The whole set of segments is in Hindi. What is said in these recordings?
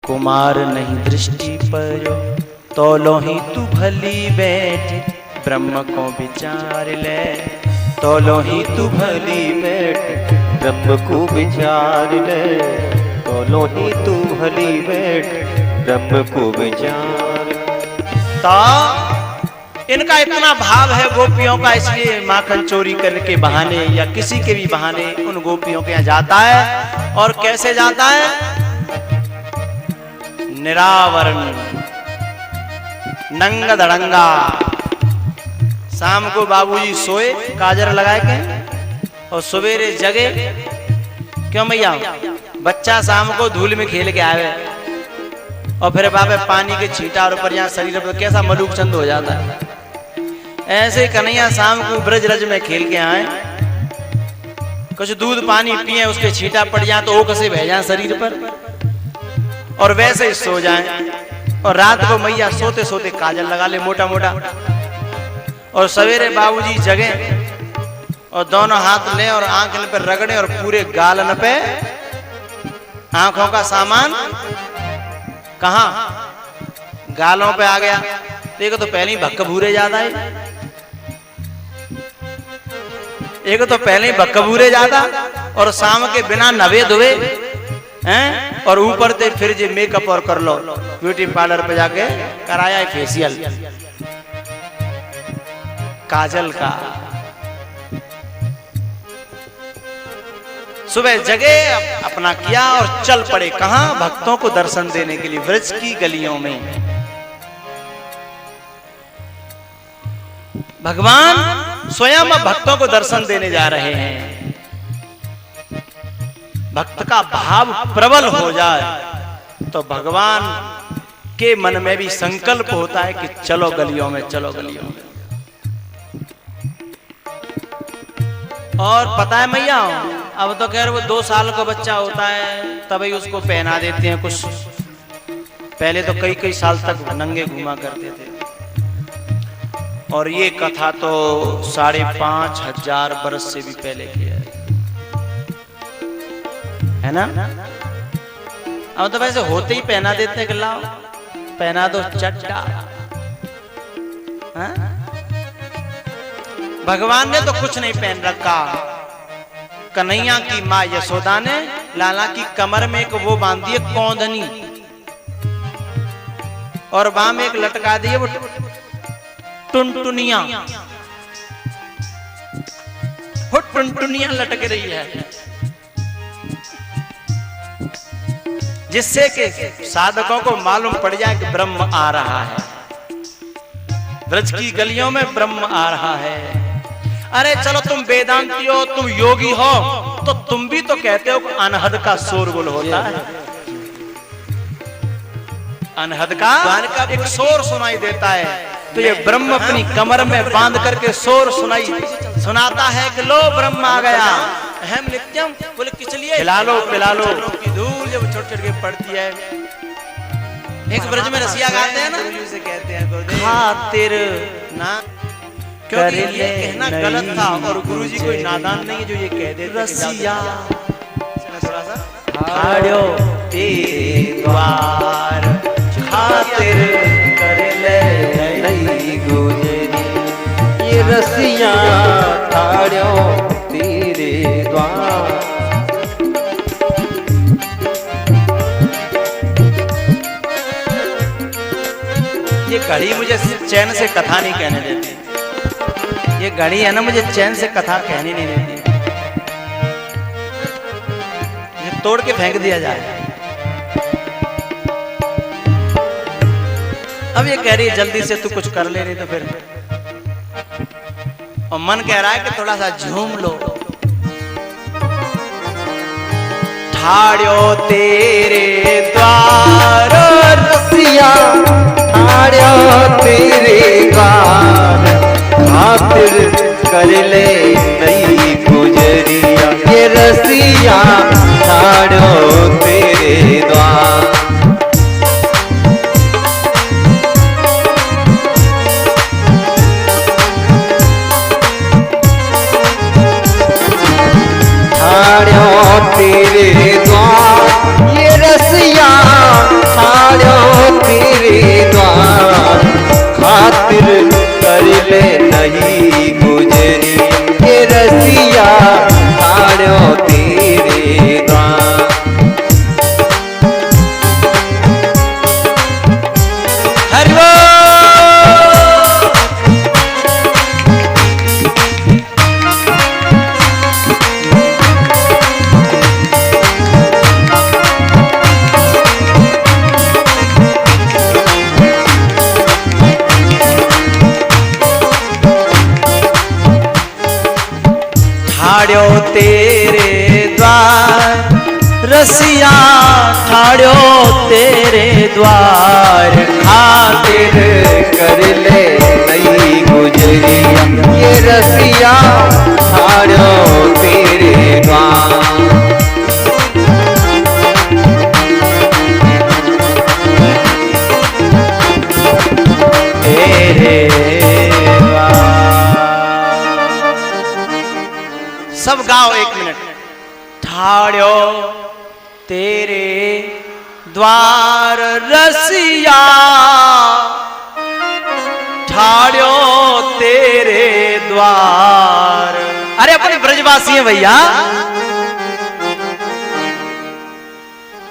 कुमार नहीं दृष्टि परो, तोलो ही तू भली बैठ ब्रह्म को विचार ले। तोलो ही तू भली बैठ ब्रह्म को विचार ले। तोलो ही तू भली बैठ ब्रह्म को विचार। तो इनका इतना भाव है गोपियों का, इसलिए माखन चोरी करने के बहाने या किसी के भी बहाने उन गोपियों के यहाँ जाता है। और कैसे जाता है? निरावरण नंगा धड़ंगा। शाम को बाबूजी सोए काजर लगाए के और सवेरे जगे। क्यों भैया? बच्चा शाम को धूल में खेल के आवे और फिर बाबे पानी के छींटा और ऊपर यहाँ शरीर पर कैसा मलूक चंद हो जाता है। ऐसे कन्हैया शाम को ब्रज रज में खेल के आए, कुछ दूध पानी पिए, उसके छींटा पड़ जाए तो ओक से बह जाए शरीर पर और वैसे ही सो जाए। और रात को मैया सोते सोते काजल लगा ले मोटा मोटा। और सवेरे बाबूजी जगे और दोनों हाथ ले और आंख पर रगड़े और पूरे गालन पे आंखों का सामान कहां? गालों पे आ गया। देखो तो पहले ही भक्क भूरे ज्यादा है। एक तो पहले ही भक्क भूरे ज्यादा और शाम के बिना नवे धोए हैं। और ऊपर से फिर जो मेकअप और कर लो, ब्यूटी पार्लर पे जाके कराया फेशियल काजल का। सुबह जगे अपना किया और चल पड़े कहां? भक्तों को दर्शन देने के लिए व्रज की गलियों में। भगवान स्वयं भक्तों को दर्शन देने जा रहे हैं। भक्त का भाव प्रबल हो जाए तो भगवान के मन में भी संकल्प होता है कि चलो गलियों में, चलो गलियों में। और पता है मैया, अब तो खैर वो 2 साल का बच्चा होता है तभी उसको पहना देते हैं कुछ। पहले तो कई कई साल तक नंगे घूमा करते थे। और ये कथा तो 5,500 बरस से भी पहले की है ना? अब तो वैसे होते ही पहना देते हैं, लाओ पहना दो चड्डा। भगवान ने तो कुछ नहीं पहन रखा। कन्हैया की माँ यशोदा ने लाला की कमर में एक वो बांध दी कौंधनी और वहां में एक लटका दी वो टुनटुनिया। वो टुनटुनिया लटक रही है जिससे कि साधकों को मालूम पड़ जाए कि ब्रह्म आ रहा है। ब्रज की गलियों में ब्रह्म आ रहा है। अरे चलो तुम वेदांती हो, तुम योगी हो, तो तुम भी तो कहते हो कि अनहद का शोरगुल होता है। अनहद का एक शोर सुनाई देता है। तो ये ब्रह्म अपनी कमर में बांध करके शोर सुनाता है कि लो ब्रह्म आ गया। अहम नित्यम बोले किस लिए? पिला लो की धूल जब छोट छोट के पड़ती है। एक ब्रज में रसिया गाते हैं ना, से कहते हैं खातिर ना, क्योंकि ये कहना गलत था और गुरुजी कोई नादान नहीं है जो ये कह देते रसिया। थोड़ा सा खाड़ो तेरे द्वार खातिर कर ले नहीं गुजरी। ये रसिया खाड़ो तेरे द्वार। ये घड़ी मुझे चैन से कथा नहीं कहने देती। ये घड़ी है ना, मुझे चैन से कथा कहनी नहीं देती। ये तोड़ के फेंक दिया जाए। अब ये कह रही है जल्दी से तू कुछ कर ले, नहीं तो फिर। और मन कह रहा है कि थोड़ा सा झूम लो। ठाड़ो तेरे द्वार रसिया ठाड़ो तेरे द्वार खातिर कर ले नहीं गुजरिया। ये रसिया ठाड़ो तेरे द्वार। ठाड़ो तेरे द्वार ये रसिया ठाड़ो तेरे द्वार रसिया ठाड़ो तेरे द्वार खातिर कर ले नई गुजरिया ये रसिया ठाड़ो तेरे द्वार तेरे सब गाओ 1 मिनट। ठाड़ो तेरे द्वार रसिया ठाड़ो तेरे द्वार। अरे अपने ब्रजवासी हैं भैया।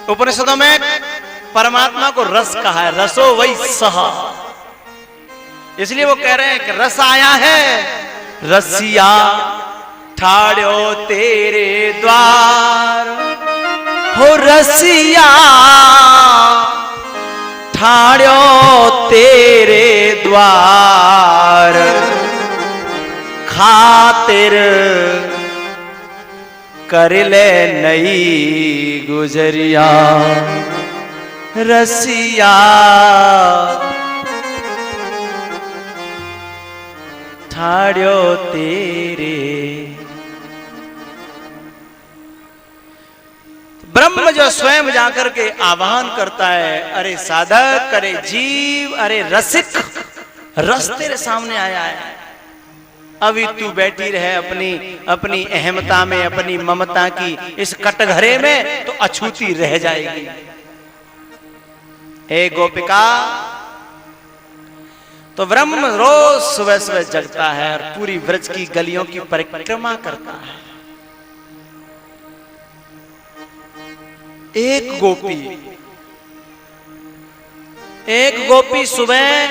उपनिषदों में परमात्मा को रस कहा है, रसो वही सह, इसलिए वो कह रहे हैं कि रस आया है रसिया ठाड़ो तेरे द्वार हो रसिया ठाड़ो तेरे द्वार खातिर कर ले नई गुजरिया रसिया ठाड़ो तेरे। ब्रह्म जो स्वयं जाकर के आवाहन करता है, अरे साधक, अरे जीव, अरे रसिक, रस तेरे सामने आया है। अभी तू बैठी रहे अपनी अहमता में, अपनी ममता की इस कटघरे में, तो अछूती रह जाएगी। हे गोपिका, तो ब्रह्म रोज सुबह सुबह जगता है और पूरी व्रज की गलियों की परिक्रमा करता है। एक गोपी सुबह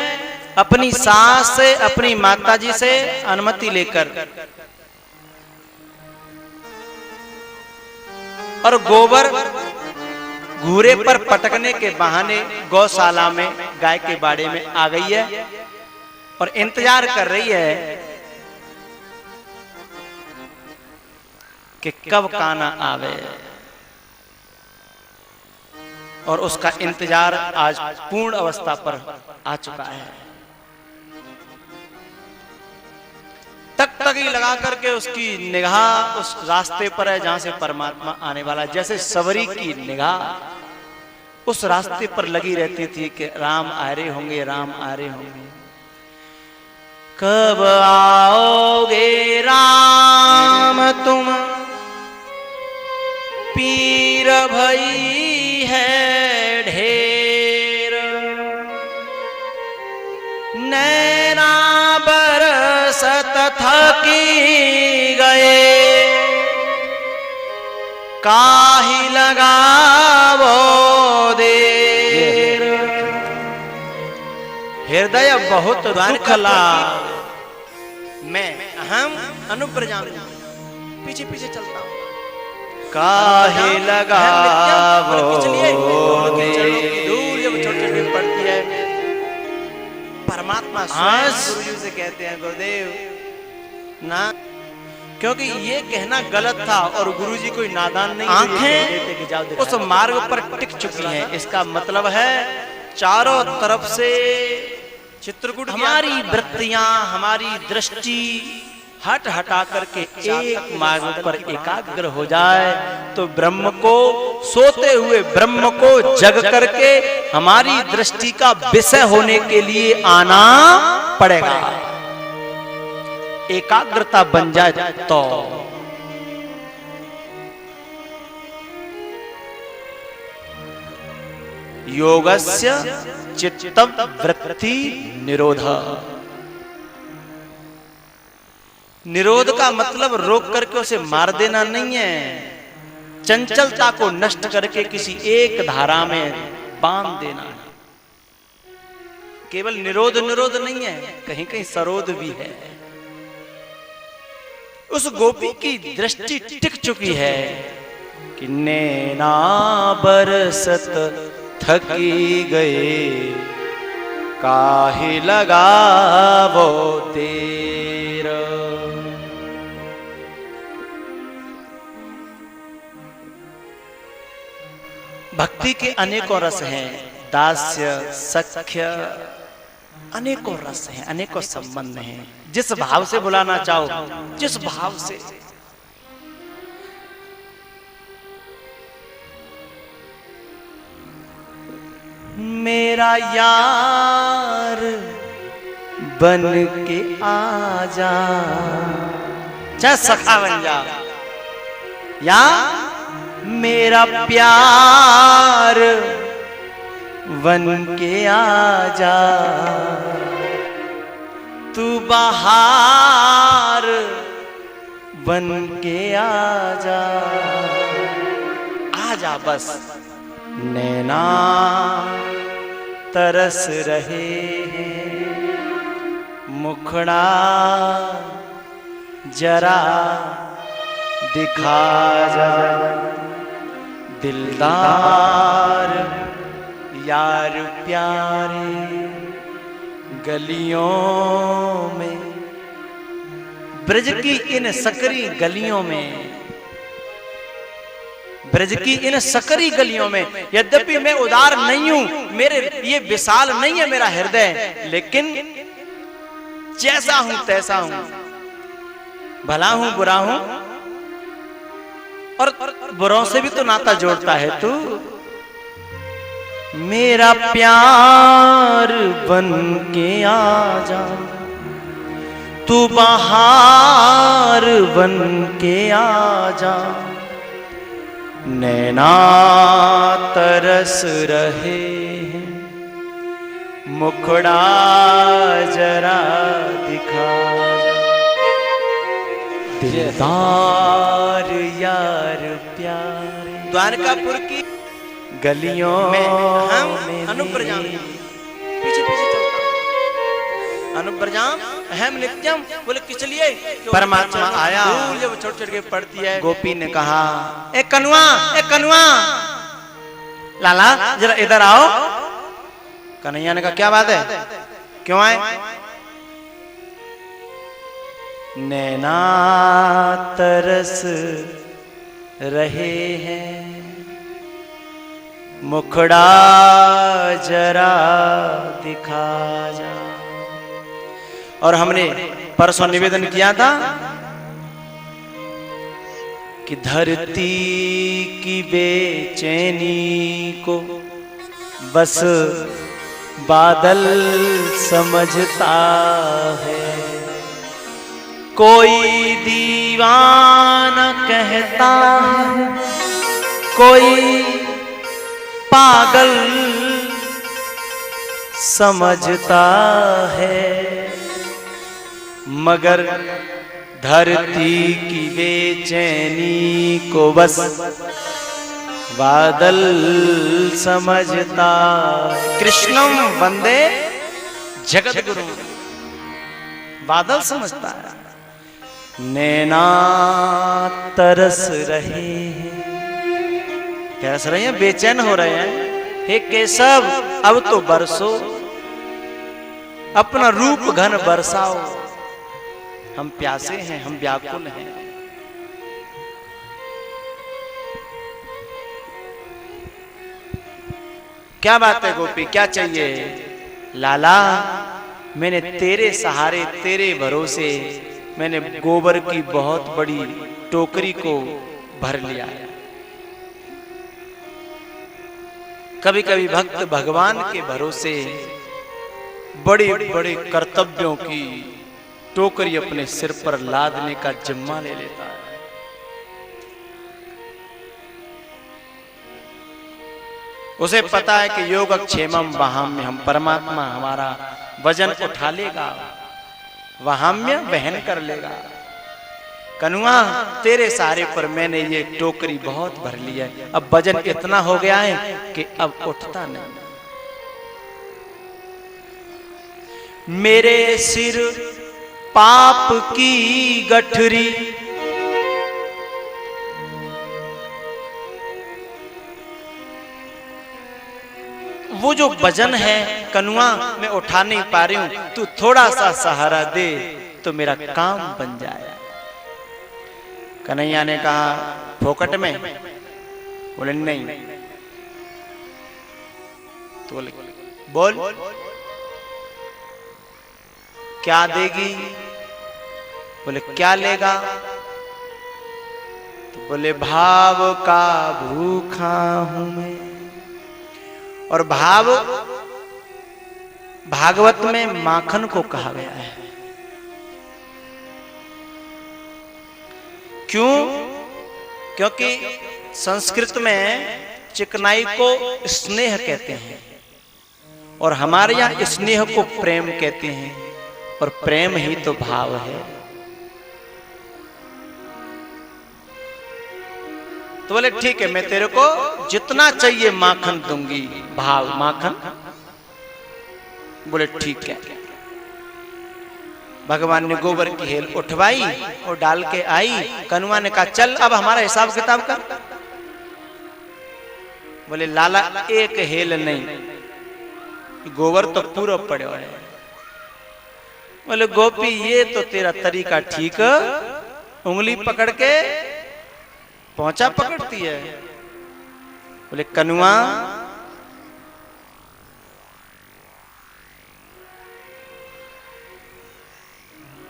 अपनी सास से, अपनी माताजी से अनुमति लेकर और गोबर घूरे पर पटकने के बहाने गौशाला में, गाय के बाड़े में आ गई है और इंतजार कर रही है कि कब कान्हा आवे। और उसका इंतजार आज पूर्ण अवस्था पर आ चुका है। तकतकी लगा करके उसकी निगाह उस रास्ते पर है जहां से परमात्मा आने वाला है। जैसे सवरी की निगाह उस रास्ते पर लगी रहती थी कि राम आ रहे होंगे, राम आ रहे होंगे। कब आओगे राम तुम पीर भई है ढेर, नैना बरसत थकी गए, काहि लगावो देर। हृदय बहुत दुख लाग, मैं अहम अनुप्रजामी पीछे पीछे चलता हूं। काहे लगावो दूर जब छोटी छोटी पड़ती है, परमात्मा गुरुजी से कहते हैं गुरुदेव ना, क्योंकि ये कहना गलत था और गुरुजी कोई नादान नहीं, आंखें उस मार्ग पर टिक चुकी हैं। इसका मतलब है चारों तरफ से चित्रकूट हमारी वृत्तियां, हमारी दृष्टि हट हटा करके एक मार्ग पर एकाग्र हो जाए तो ब्रह्म को, सोते हुए ब्रह्म को जग करके हमारी दृष्टि का विषय होने के लिए आना पड़ेगा। एकाग्रता बन जाए तो योगस्य चित्तम वृत्ति निरोध। निरोध का मतलब रोक करके उसे मार देना नहीं है, चंचलता को नष्ट करके किसी एक धारा में बांध देना है। केवल निरोध निरोध नहीं है, कहीं कहीं सरोध भी है। उस गोपी की दृष्टि टिक चुकी है कि नैना बरसत थकी गए, काहे लगावो तेरा। भक्ति के अनेकों रस हैं, दास्य, सख्य, अनेकों रस हैं, अनेकों संबंध हैं। जिस भाव से बुलाना चाहो, जिस भाव से। मेरा यार बन के आजा, चाहे सखा बन जा, या मेरा प्यार बन के आजा, तू बहार बन के आजा, आजा बस। नैना तरस रहे हैं, मुखड़ा जरा दिखा जा, दिलदार यार प्यारे गलियों में, ब्रज की इन सकरी गलियों में, ब्रज की इन सकरी गलियों में। यद्यपि मैं उदार नहीं हूं, मेरे ये विशाल नहीं है मेरा हृदय, लेकिन जैसा हूं तैसा हूं, भला हूं बुरा हूं, और बुरों से भी तो नाता जोड़ता है तू। मेरा प्यार बन के आजा, तू बहार बन के आजा, नैना तरस रहे हैं, मुखड़ा जरा दिखा, दिलदार यार प्यारे। द्वारकापुर की गलियों में हम अनुप्रजाम, पीछे पीछे चलता हूं, अनुप्रजाम अहम नित्यम, बोले किस लिए? परमात्मा आया, जब छोट छोट के पढ़ती है। गोपी ने कहा, ए कनुआ, ए कनुआ, लाला जरा इधर आओ। कन्हैया ने कहा क्या बात है, क्यों आए? नैना तरस रहे हैं, मुखड़ा जरा दिखा जा। और हमने परसों निवेदन किया था कि धरती की बेचैनी को बस बादल समझता है, कोई दीवाना कहता है, कोई पागल समझता है, मगर धरती की बेचैनी को बस बादल समझता। कृष्णम वंदे जगत गुरु, बादल समझता है। नैना तरस रहे हैं, तरस रहे हैं, बेचैन हो रहे हैं। हे केशव अब तो बरसो, अपना रूप घन बरसाओ, हम प्यासे हैं, हम व्याकुल हैं। क्या बात है गोपी, क्या चाहिए? लाला मैंने तेरे सहारे, तेरे भरोसे मैंने गोबर की बहुत बड़ी टोकरी को भर लिया है। कभी कभी भक्त भगवान के भरोसे बड़े बड़े कर्तव्यों की टोकरी अपने सिर पर लादने का जिम्मा ले लेता है। उसे पता है कि योगक्षेमम वहाम्य, हम परमात्मा हमारा वजन उठा लेगा, वहाम्य वहन कर लेगा। कनुआ तेरे सहारे पर मैंने ये टोकरी बहुत भर ली है, अब वजन इतना हो गया है कि अब उठता नहीं। मेरे सिर पाप की गठरी, वो जो वजन है कनुआ मैं उठा नहीं पा रही हूं, तू थोड़ा सा सहारा दे तो मेरा काम बन जाए। कन्हैया ने कहा फोकट में? बोले नहीं, तो बोले बोल क्या देगी? बोले क्या लेगा? तो बोले भाव का भूखा हूं मैं। और भाव भागवत में माखन को कहा गया है। क्यों? क्योंकि संस्कृत में चिकनाई को स्नेह कहते हैं और हमारे यहां स्नेह को प्रेम कहते हैं, और प्रेम ही तो भाव है। तो बोले ठीक है, मैं तेरे को जितना चाहिए माखन दूंगी, भाव माखन। बोले ठीक है। भगवान ने गोबर की हेल उठवाई और डाल के आई। कनुआ ने कहा चल अब हमारा हिसाब किताब कर। बोले लाला एक हेल नहीं, गोबर तो पूरा पड़े है। बोले गोपी ये तो तेरा तरीका ठीक, उंगली पकड़ के पहुंचा पकड़ती है। बोले कनुआ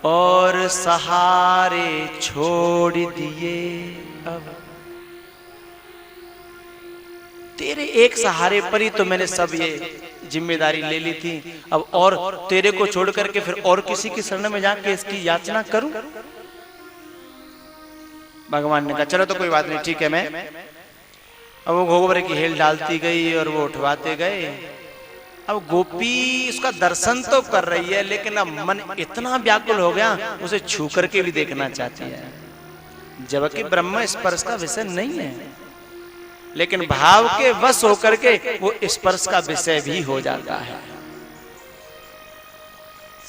और सहारे छोड़ दिए, अब तेरे एक सहारे पर ही तो मैंने सब ये जिम्मेदारी ले ली थी। अब और तेरे को छोड़ करके फिर और किसी की शरण में जाके इसकी याचना करूं? भगवान ने कहा चलो तो कोई बात नहीं, ठीक है मैं। अब वो गोबर की हेल डालती गई और वो उठवाते गए। अब गोपी उसका दर्शन तो कर रही है, लेकिन अब मन इतना व्याकुल हो गया उसे छू करके भी देखना चाहती है, जबकि ब्रह्म स्पर्श का विषय नहीं है। लेकिन भाव के वश होकर के वो स्पर्श का विषय भी हो जाता है।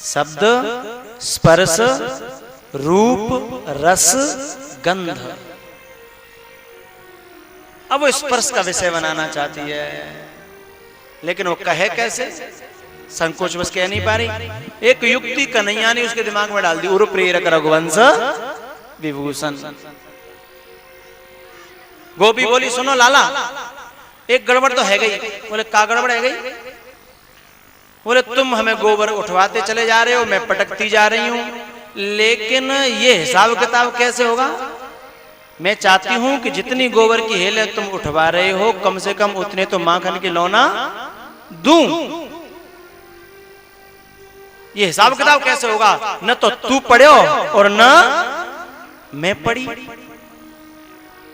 शब्द, स्पर्श, रूप, रस, गंध, अब वो स्पर्श का विषय बनाना चाहती है, लेकिन वो कहे कैसे? संकोच बस कह नहीं पा रही। एक युक्ति कन्हैया ने उसके दिमाग में डाल दी, उर प्रेरक रघुवंश विभूषण। गोपी बोली सुनो लाला, एक गड़बड़ तो है गई। बोले क्या गड़बड़ है गई? बोले तुम हमें गोबर उठवाते चले जा रहे हो, मैं पटकती जा रही हूं, लेकिन ये हिसाब किताब कैसे होगा? मैं चाहती हूं कि जितनी गोबर की हेल तुम उठवा रहे हो, कम से कम उतने तो माखन की लौना दूं। ये हिसाब किताब कैसे होगा? न तो तू पढ़ो और न मैं पढ़ी।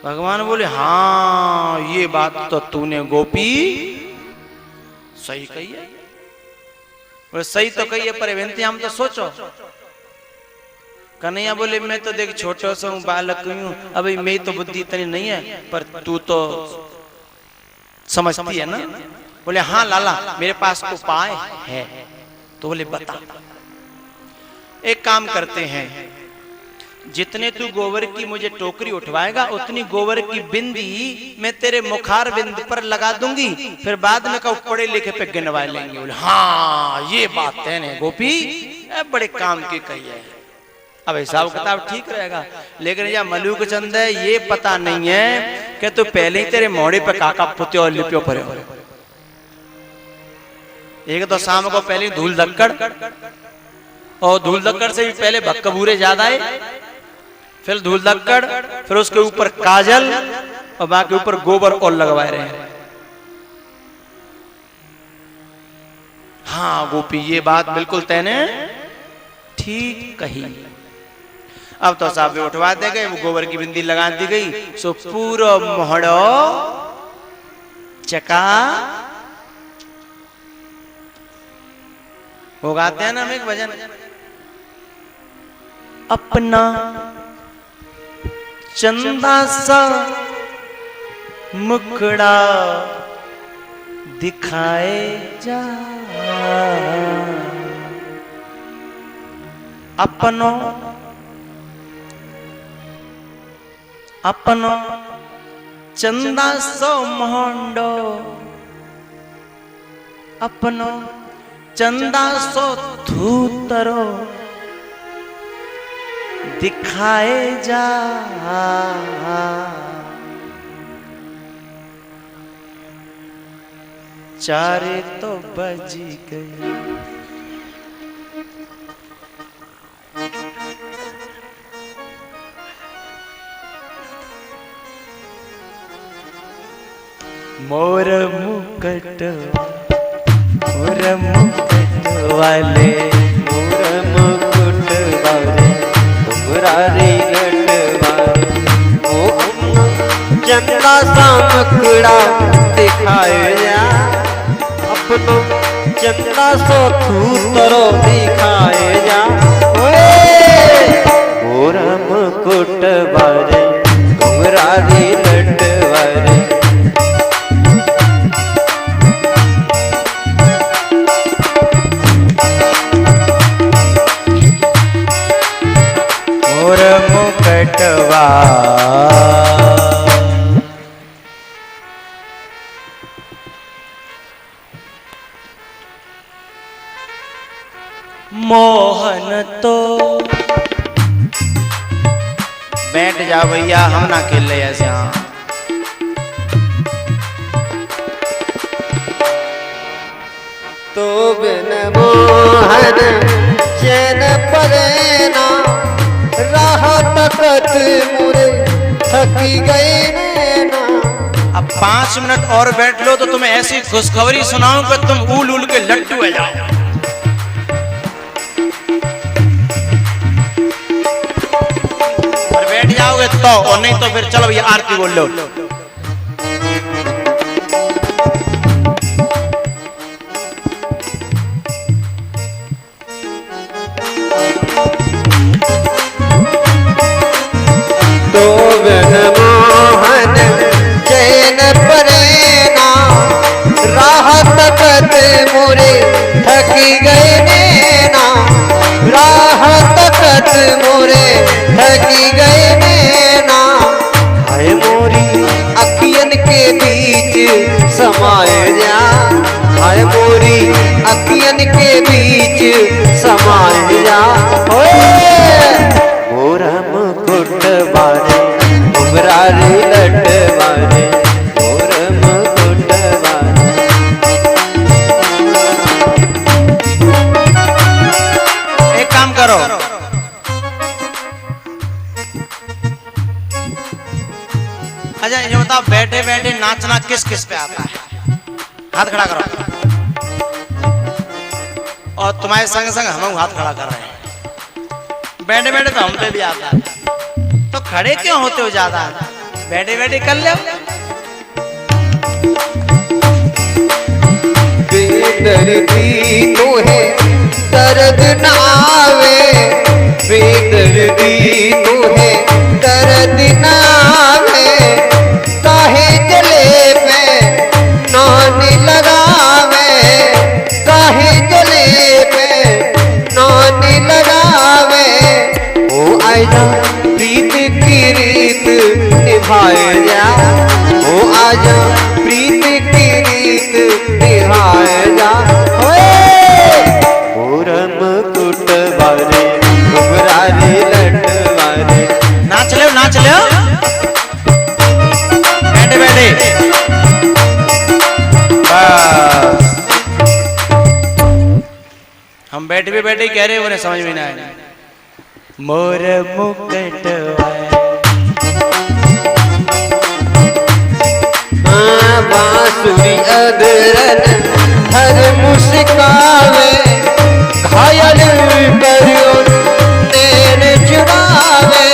भगवान बोले हाँ ये बात तो तूने गोपी सही कही है। बोले सही तो कही है, पर इंतजाम तो सोचो। कन्हैया बोले मैं तो देख छोटा सा हूँ, बालक हूँ, अभी मेरी तो बुद्धि इतनी नहीं है, पर तू तो समझती है ना। बोले हाँ लाला मेरे पास उपाय है। तो बोले बता। एक काम करते हैं, जितने तू गोबर की मुझे टोकरी उठवाएगा उतनी गोबर की बिंदी मैं तेरे मुखार बिंद पर लगा दूंगी, फिर बाद में कब पढ़े लिखे पे गिनवा लेंगे। बोले हाँ ये बात है गोपी, बड़े काम की कही है। अब हिसाब किताब ठीक रहेगा, लेकिन यह मलूक चंद है, ये पता नहीं है कि तू पहले ही तेरे मोड़े पे काका पुत्यो और लिपियो परे। एक तो शाम को पहले धूल धक्कड़, और धूल धक्कड़ से भी पहले भक्कबूरे ज्यादा है, फिर धूल धक्कड़, फिर उसके ऊपर काजल, और बाकी ऊपर गोबर और लगवाए रहे हैं। हाँ गोपी ये बात बिल्कुल तैने ठीक कही। अब तो साहब उठवा दे गए, वो गोबर की बिंदी लगा दी गई, सो पूरा मोहड़ो चका वो गाते हैं ना हम एक भजन, अपना चंदा सा मुखड़ा दिखाए जा, अपनों अपनो चंदा सो मोहंडो, अपनो चंदा सो धूतरो दिखाए जा, 4 तो बज गए। मोर मुकुट वाले, मोर मुकुट वाले, मुरारी लट वाले, ओ चंदा सा मुखड़ा दिखाए जा, अपनो चंदा सो तरो दिखाए जा। मोर मुकुट वाले, मुरारी लट वाले, मोर मुकुटवा मोहन तो। बैठ जा भैया, हम ना खेल रहे ऐसे। हाँ तो बिन मोहन चैन परेना, राह तकत मुरे थकी गए नैना। अब 5 मिनट और बैठ लो तो तुम्हें ऐसी खुशखबरी सुनाऊं कि तुम उल उल के लड्डू हो जाओ। और बैठ जाओगे तो, और नहीं तो फिर चलो भैया आरती बोल लो। तो बिन मोहन चैन परेना, राह तकत मुरे थकी गए नैना, राह तकत मुरे थकी गए नैना। हाय मोरी अखियन के बीच समाए जा, हाय मोरी अखियन के बीच समाए जा। मोर मुकुट वाले, मुरारी लट वाले, मोर मुकुट वाले। एक काम करो, अच्छा ये बताओ, बैठे बैठे नाचना किस किस पे आता है? हाथ खड़ा करो। और तुम्हारे संग संग हम हाथ खड़ा कर रहे हैं। बैठे बैठे तो हम पे भी आता है, तो खड़े क्यों होते हो ज्यादा? बैठे बैठे कर लो। बेदर्दी तो है दर्द न आवे, बेदर्दी तो है दर्द न आवे। काहे जले पे नान लगावे, काहे जले पे नान लगावे। ओ आजा प्रीत की रीत निभाए जा, ओ आजा प्रीत की रीत निभाए जा। मोर मुकुट वाले, मुरारी लट वाले। नाच लो नाच लो, बैठे बैठे बस। हम बैठे भी बैठे कह रहे, उन्हें समझ में ना आए। मोर मुकुट बांसुरी अदरन हर मुस्कावे, घायल करियो नैन चुरावे।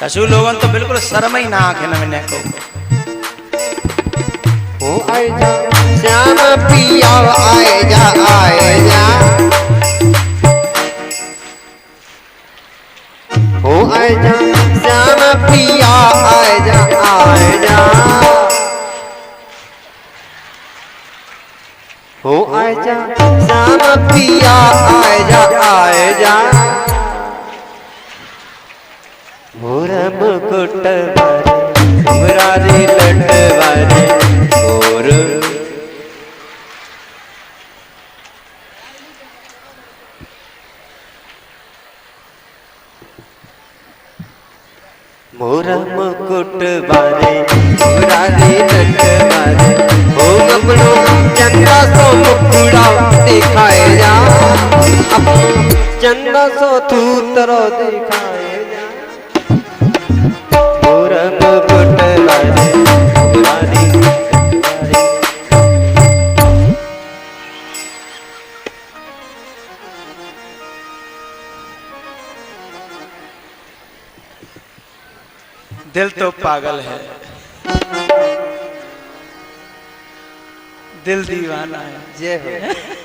कछु लोगों तो बिल्कुल शर्म ही ना आंखें नमने को। ओ आए जा श्याम पिया, आए जा आए जा। ओ आए जा श्याम पिया, आए जा आए जा। ओ आए जा श्याम पिया, आए जा आए जा। मोर मुकुट वाले, मुरारी लट वाले, मोर। मोरा मुकुट बारे मुरारी नट बारे ओ अपनो चंदा सो मुकुड़ा दिखाए जा अपनो चंदा सो थूतरो दिखाए जा मोरा मुकुट बारे मुरारी दिल तो पागल है, दिल दीवाना है। जय हो।